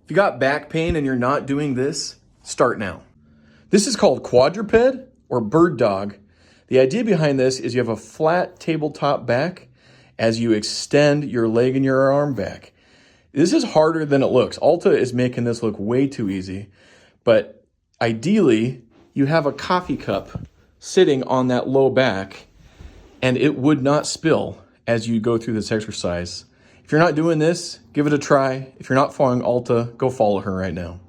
If you got back pain and you're not doing this, start now. This is called quadruped or bird dog. The idea behind this is you have a flat tabletop back as you extend your leg and your arm back. This is harder than it looks. Alta is making this look way too easy, but ideally you have a coffee cup sitting on that low back and it would not spill as you go through this exercise. If you're not doing this, give it a try. If you're not following Alta, go follow her right now.